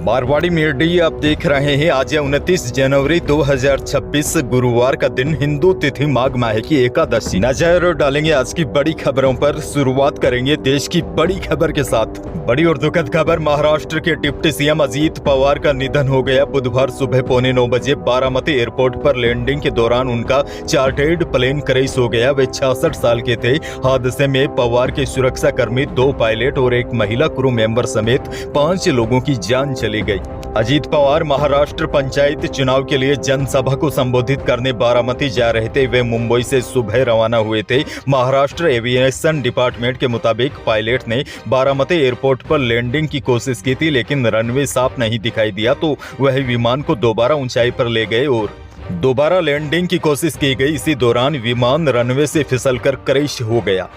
Marwari media आप देख रहे हैं। आज 29 जनवरी 2026 गुरुवार का दिन, हिंदू तिथि माघ माह की एकादशी। नजर डालेंगे आज की बड़ी खबरों पर। शुरुआत करेंगे देश की बड़ी खबर के साथ। बड़ी और दुखद खबर, महाराष्ट्र के डिप्टी सीएम अजीत पवार का निधन हो गया। बुधवार सुबह 9:15 बजे बारामती एयरपोर्ट पर लैंडिंग के दौरान उनका चार्टर्ड प्लेन क्रैश हो गया। वे 66 साल के थे। हादसे में पवार के सुरक्षा कर्मी, 2 पायलट और एक महिला क्रू मेंबर समेत 5 लोगों की जान चली गई। अजीत पवार महाराष्ट्र पंचायत चुनाव के लिए जनसभा को संबोधित करने बारामती जा रहे थे। वे मुंबई से सुबह रवाना हुए थे। महाराष्ट्र एविएशन डिपार्टमेंट के मुताबिक पायलट ने बारामती एयरपोर्ट पर लैंडिंग की कोशिश की थी, लेकिन रनवे साफ नहीं दिखाई दिया तो वह विमान को दोबारा ऊंचाई पर ले गए और दोबारा लैंडिंग की कोशिश की गई। इसी दौरान विमान रनवे से फिसलकर क्रैश हो गया।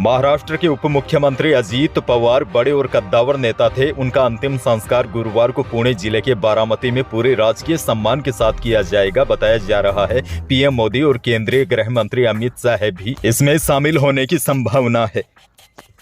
महाराष्ट्र के उप मुख्यमंत्री अजीत पवार बड़े और कद्दावर नेता थे। उनका अंतिम संस्कार गुरुवार को पुणे जिले के बारामती में पूरे राजकीय सम्मान के साथ किया जाएगा, बताया जा रहा है। पीएम मोदी और केंद्रीय गृह मंत्री अमित शाह भी इसमें शामिल होने की संभावना है।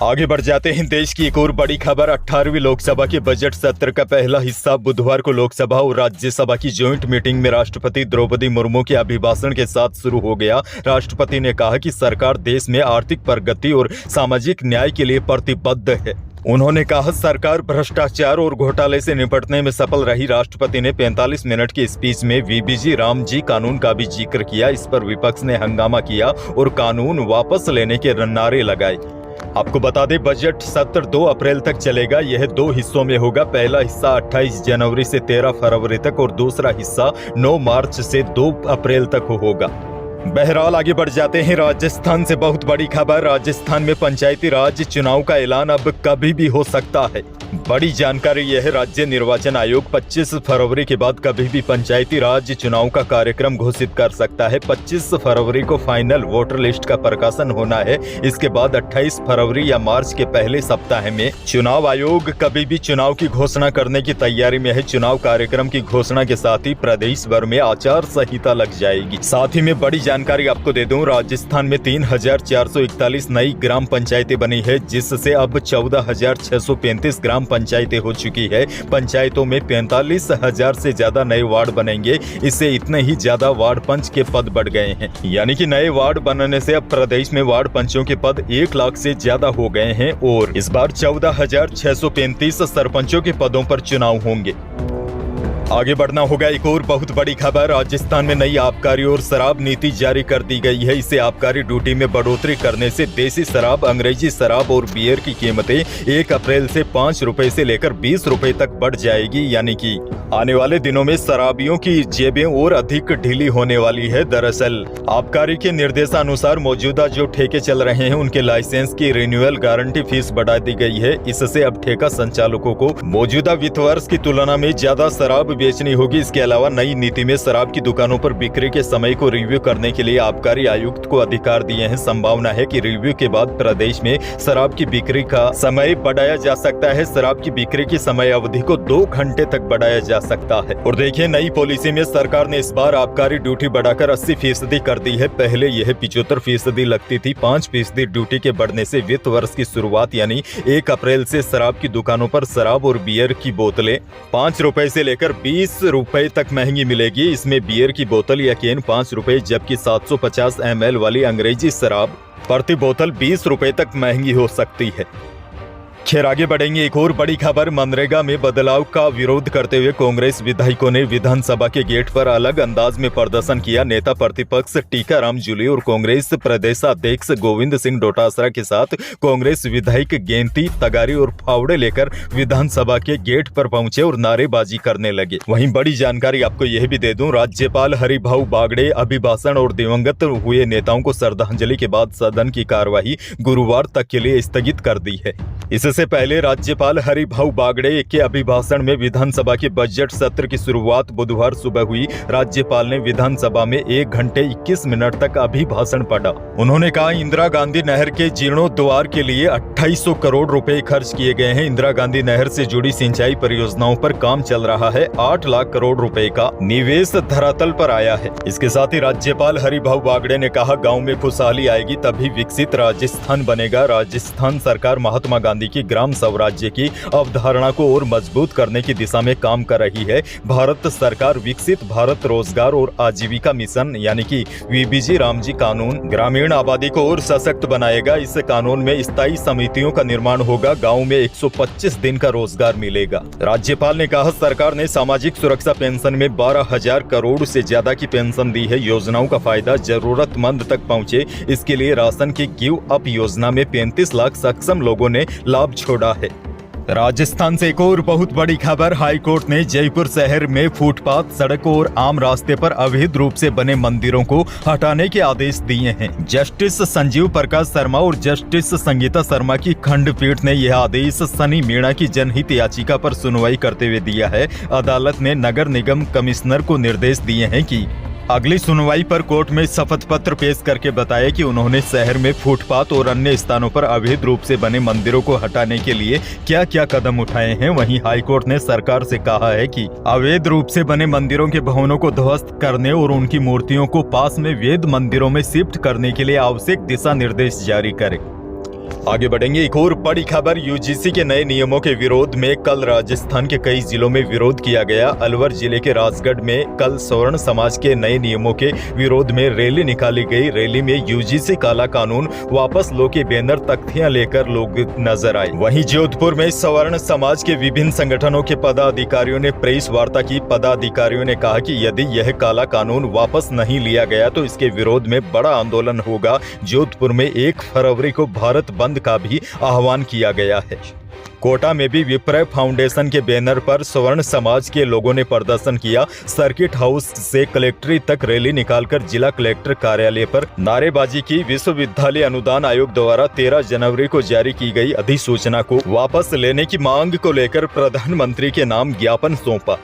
आगे बढ़ जाते हैं। देश की एक और बड़ी खबर, 18वीं लोकसभा के बजट सत्र का पहला हिस्सा बुधवार को लोकसभा और राज्यसभा की जॉइंट मीटिंग में राष्ट्रपति द्रौपदी मुर्मू के अभिभाषण के साथ शुरू हो गया। राष्ट्रपति ने कहा कि सरकार देश में आर्थिक प्रगति और सामाजिक न्याय के लिए प्रतिबद्ध है। उन्होंने कहा सरकार भ्रष्टाचार और घोटाले से निपटने में सफल रही। राष्ट्रपति ने 45 मिनट की स्पीच में वीबीजी रामजी कानून का भी जिक्र किया। इस पर विपक्ष ने हंगामा किया और कानून वापस लेने के नारे लगाए। आपको बता दें, बजट सत्र 2 अप्रैल तक चलेगा। यह 2 हिस्सों में होगा। पहला हिस्सा 28 जनवरी से 13 फरवरी तक और दूसरा हिस्सा 9 मार्च से 2 अप्रैल तक होगा। बहरहाल आगे बढ़ जाते हैं। राजस्थान से बहुत बड़ी खबर, राजस्थान में पंचायती राज चुनाव का ऐलान अब कभी भी हो सकता है। बड़ी जानकारी यह है, राज्य निर्वाचन आयोग 25 फरवरी के बाद कभी भी पंचायती राज चुनाव का कार्यक्रम घोषित कर सकता है। 25 फरवरी को फाइनल वोटर लिस्ट का प्रकाशन होना है। इसके बाद 28 फरवरी या मार्च के पहले सप्ताह में चुनाव आयोग कभी भी चुनाव की घोषणा करने की तैयारी में है। चुनाव कार्यक्रम की घोषणा के साथ ही प्रदेश भर में आचार संहिता लग जाएगी। साथ ही में बड़ी जानकारी आपको दे दूं, राजस्थान में 3441 नई ग्राम पंचायतें बनी है, जिससे अब 14635 ग्राम पंचायतें हो चुकी है। पंचायतों में 45,000 से ज्यादा नए वार्ड बनेंगे। इससे इतने ही ज्यादा वार्ड पंच के पद बढ़ गए हैं। यानी कि नए वार्ड बनने से अब प्रदेश में वार्ड पंचों के पद 1 लाख से ज्यादा हो गए हैं और इस बार 14,635 सरपंचों के पदों पर चुनाव होंगे। आगे बढ़ना होगा। एक और बहुत बड़ी खबर, राजस्थान में नई आबकारी और शराब नीति जारी कर दी गई है। इससे आबकारी ड्यूटी में बढ़ोतरी करने से देसी शराब, अंग्रेजी शराब और बियर की कीमतें 1 अप्रैल से 5 रुपए से लेकर 20 रुपए तक बढ़ जाएगी। यानी कि आने वाले दिनों में शराबियों की जेबें और अधिक ढीली होने वाली है। दरअसल आबकारी के निर्देशानुसार मौजूदा जो ठेके चल रहे हैं, उनके लाइसेंस की रिन्यूअल गारंटी फीस बढ़ा दी गई है। इससे अब ठेका संचालकों को मौजूदा वित्त वर्ष की तुलना में ज्यादा शराब बेचनी होगी। इसके अलावा नई नीति में शराब की दुकानों पर बिक्री के समय को रिव्यू करने के लिए आबकारी आयुक्त को अधिकार दिए हैं। संभावना है कि रिव्यू के बाद प्रदेश में शराब की बिक्री का समय बढ़ाया जा सकता है। शराब की बिक्री की समय अवधि को 2 घंटे तक बढ़ाया जा सकता है। और देखिए, नई पॉलिसी में सरकार ने इस बार आबकारी ड्यूटी बढ़ाकर 80% कर दी है। पहले यह 75% लगती थी। 5% ड्यूटी के बढ़ने से वित्त वर्ष की शुरुआत यानी 1 अप्रैल से शराब की दुकानों पर शराब और बियर की बोतलें 5 रुपए से लेकर 20 रुपए तक महंगी मिलेगी। इसमें बियर की बोतल या कैन 5 रुपए, जबकि 750 ml वाली अंग्रेजी शराब प्रति बोतल 20 रुपए तक महंगी हो सकती है। खैर आगे बढ़ेंगे। एक और बड़ी खबर, मनरेगा में बदलाव का विरोध करते हुए कांग्रेस विधायकों ने विधानसभा के गेट पर अलग अंदाज में प्रदर्शन किया। नेता प्रतिपक्ष टीकाराम जूली और कांग्रेस प्रदेशाध्यक्ष गोविंद सिंह डोटासरा के साथ कांग्रेस विधायक गेंती तगारी और फावड़े लेकर विधानसभा के गेट पर पहुंचे और नारेबाजी करने लगे। वहीं बड़ी जानकारी आपको यह भी दे दूं, राज्यपाल हरिभाऊ बागड़े अभिभाषण और दिवंगत हुए नेताओं को श्रद्धांजलि के बाद सदन की कार्यवाही गुरुवार तक के लिए स्थगित कर दी है। इससे पहले राज्यपाल हरिभाऊ बागड़े के अभिभाषण में विधानसभा के बजट सत्र की शुरुआत बुधवार सुबह हुई। राज्यपाल ने विधानसभा में 1 घंटे 21 मिनट तक अभिभाषण पढ़ा। उन्होंने कहा, इंदिरा गांधी नहर के जीर्णोद्वार के लिए 2800 करोड़ रुपए खर्च किए गए हैं। इंदिरा गांधी नहर से जुड़ी सिंचाई परियोजनाओं पर काम चल रहा है। 8 लाख करोड़ रुपए का निवेश धरातल पर आया है। इसके साथ ही राज्यपाल हरिभाऊ बागड़े ने कहा, गाँव में खुशहाली आएगी तभी विकसित राजस्थान बनेगा। राजस्थान सरकार महात्मा गांधी की ग्राम स्वराज्य की अवधारणा को और मजबूत करने की दिशा में काम कर रही है। भारत सरकार विकसित भारत रोजगार और आजीविका मिशन यानी कि वीबीजी रामजी कानून ग्रामीण आबादी को और सशक्त बनाएगा। इस कानून में स्थायी समितियों का निर्माण होगा। गाँव में 125 दिन का रोजगार मिलेगा। राज्यपाल ने कहा, सरकार ने सामाजिक सुरक्षा पेंशन में 12,000 करोड़ से ज्यादा की पेंशन दी है। योजनाओं का फायदा जरूरतमंद तक पहुंचे, इसके लिए राशन की गिव अप योजना में 35 लाख सक्षम लोगों ने लाभ छोड़ा है। राजस्थान से एक और बहुत बड़ी खबर। हाईकोर्ट ने जयपुर शहर में फुटपाथ, सड़कों और आम रास्ते पर अवैध रूप से बने मंदिरों को हटाने के आदेश दिए हैं। जस्टिस संजीव प्रकाश शर्मा और जस्टिस संगीता शर्मा की खंडपीठ ने यह आदेश सनी मीणा की जनहित याचिका पर सुनवाई करते हुए दिया है। अदालत ने नगर निगम कमिश्नर को निर्देश दिए हैं कि अगली सुनवाई पर कोर्ट में शपथ पत्र पेश करके बताया कि उन्होंने शहर में फुटपाथ और अन्य स्थानों पर अवैध रूप से बने मंदिरों को हटाने के लिए क्या क्या कदम उठाए हैं। वहीं हाईकोर्ट ने सरकार से कहा है कि अवैध रूप से बने मंदिरों के भवनों को ध्वस्त करने और उनकी मूर्तियों को पास में वैध मंदिरों में शिफ्ट करने के लिए आवश्यक दिशा निर्देश जारी करे। आगे बढ़ेंगे। एक और बड़ी खबर, यूजीसी के नए नियमों के विरोध में कल राजस्थान के कई जिलों में विरोध किया गया। अलवर जिले के राजगढ़ में कल स्वर्ण समाज के नए नियमों के विरोध में रैली निकाली गई। रैली में यूजीसी काला कानून वापस लो के बैनर तख्तियां लेकर लोग नजर आए। वहीं जोधपुर में स्वर्ण समाज के विभिन्न संगठनों के पदाधिकारियों ने प्रेस वार्ता की। पदाधिकारियों ने कहा कि यदि यह काला कानून वापस नहीं लिया गया तो इसके विरोध में बड़ा आंदोलन होगा। जोधपुर में 1 फरवरी को भारत बंद का भी आह्वान किया गया है। कोटा में भी विप्र फाउंडेशन के बैनर पर स्वर्ण समाज के लोगों ने प्रदर्शन किया। सर्किट हाउस से कलेक्ट्रेट तक रैली निकालकर जिला कलेक्टर कार्यालय पर नारेबाजी की। विश्वविद्यालय अनुदान आयोग द्वारा 13 जनवरी को जारी की गई अधिसूचना को वापस लेने की मांग को लेकर प्रधानमंत्री के नाम ज्ञापन सौंपा।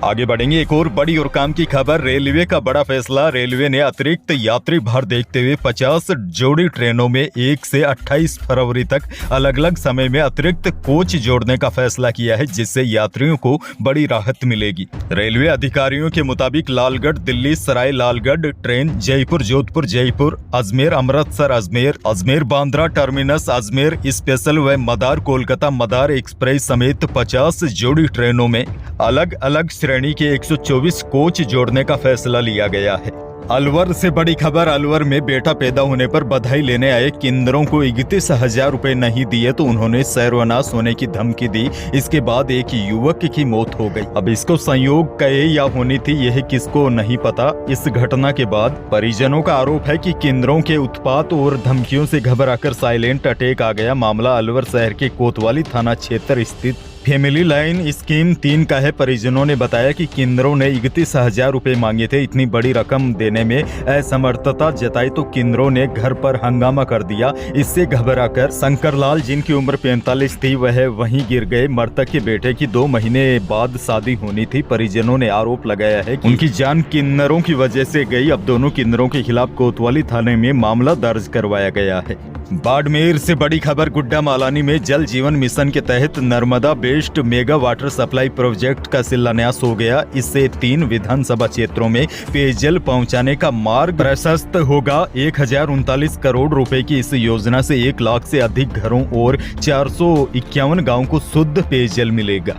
आगे बढ़ेंगे। एक और बड़ी और काम की खबर, रेलवे का बड़ा फैसला। रेलवे ने अतिरिक्त यात्री भार देखते हुए 50 जोड़ी ट्रेनों में 1 से 28 फरवरी तक अलग अलग समय में अतिरिक्त कोच जोड़ने का फैसला किया है, जिससे यात्रियों को बड़ी राहत मिलेगी। रेलवे अधिकारियों के मुताबिक Lalgarh Delhi Sarai Lalgarh train, Jaipur Jodhpur Jaipur, Ajmer Amritsar Ajmer, Ajmer Bandra terminus Ajmer special व मदार कोलकाता मदार एक्सप्रेस समेत 50 जोड़ी ट्रेनों में अलग अलग श्रेणी के 124 कोच जोड़ने का फैसला लिया गया है। अलवर से बड़ी खबर, अलवर में बेटा पैदा होने पर बधाई लेने आए किन्नरों को 31,000 रुपए नहीं दिए तो उन्होंने सर्वनाश होने की धमकी दी। इसके बाद एक युवक की मौत हो गई। अब इसको संयोग कहे या होनी थी, यह किसको नहीं पता। इस घटना के बाद परिजनों का आरोप है कि किन्नरों के उत्पात और धमकियों से घबराकर साइलेंट अटैक आ गया। मामला अलवर शहर के कोतवाली थाना क्षेत्र स्थित फैमिली लाइन स्कीम 3 का है। परिजनों ने बताया कि किन्नरों ने 31,000 रुपए मांगे थे। इतनी बड़ी रकम देने में असमर्थता जताई तो किन्नरों ने घर पर हंगामा कर दिया। इससे घबराकर शंकरलाल, जिनकी उम्र 45 थी, वह वहीं गिर गए। मृतक के बेटे की 2 महीने बाद शादी होनी थी। परिजनों ने आरोप लगाया है कि उनकी जान किन्नरों की वजह से गई। अब दोनों किन्नरों के खिलाफ कोतवाली थाने में मामला दर्ज करवाया गया है। बाड़मेर से बड़ी खबर, गुड्डा मालानी में जल जीवन मिशन के तहत Narmada based mega water supply project का शिलान्यास हो गया। इससे 3 विधानसभा क्षेत्रों में पेयजल पहुंचाने का मार्ग प्रशस्त होगा। 1039 करोड़ रुपए की इस योजना से 1 लाख से अधिक घरों और 451 गांवों को शुद्ध पेयजल मिलेगा।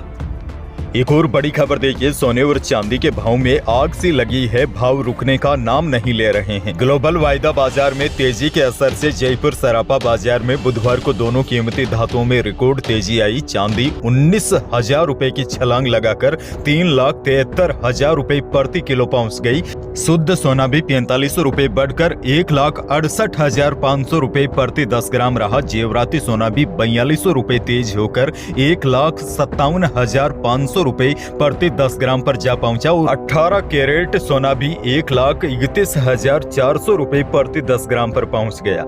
एक और बड़ी खबर देखिए, सोने और चांदी के भाव में आग सी लगी है, भाव रुकने का नाम नहीं ले रहे हैं। ग्लोबल वायदा बाजार में तेजी के असर से जयपुर सराफा बाजार में बुधवार को दोनों कीमती धातुओं में रिकॉर्ड तेजी आई। चांदी 19,000 रुपए की छलांग लगाकर 3,73,000 रुपए प्रति किलो पहुंच गई। शुद्ध सोना भी 45 रुपए बढ़कर 1,68,500 रुपए प्रति 10 ग्राम रहा। जेवराती सोना भी 42 रुपए तेज होकर 1,57,500 रुपए प्रति 10 ग्राम पर जा पहुंचा और 18 कैरेट सोना भी 1,31,400 रुपए प्रति 10 ग्राम पर पहुंच गया।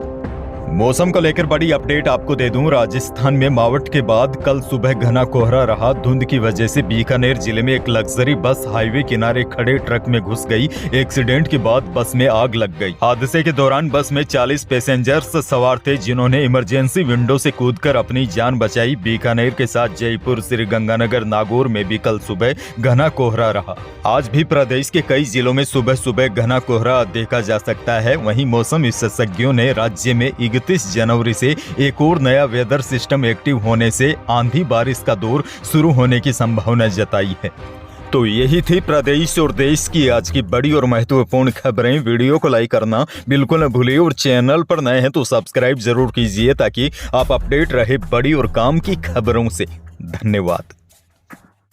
मौसम को लेकर बड़ी अपडेट आपको दे दूं। राजस्थान में मावठ के बाद कल सुबह घना कोहरा रहा। धुंध की वजह से बीकानेर जिले में एक लग्जरी बस हाईवे किनारे खड़े ट्रक में घुस गई। एक्सीडेंट के बाद बस में आग लग गई। हादसे के दौरान बस में 40 पैसेंजर्स सवार थे, जिन्होंने इमरजेंसी विंडो से कूदकर अपनी जान बचाई। बीकानेर के साथ जयपुर, श्रीगंगानगर, नागौर में भी कल सुबह घना कोहरा रहा। आज भी प्रदेश के कई जिलों में सुबह सुबह घना कोहरा देखा जा सकता है। वहीं मौसम विशेषज्ञों ने राज्य में 29 जनवरी से एक और नया वेदर सिस्टम एक्टिव होने से आंधी बारिश का दौर शुरू होने की संभावना जताई है। तो यही थी प्रदेश और देश की आज की बड़ी और महत्वपूर्ण खबरें। वीडियो को लाइक करना बिल्कुल न भूलिए और चैनल पर नए हैं तो सब्सक्राइब जरूर कीजिए ताकि आप अपडेट रहे बड़ी और काम की खबरों से। धन्यवाद।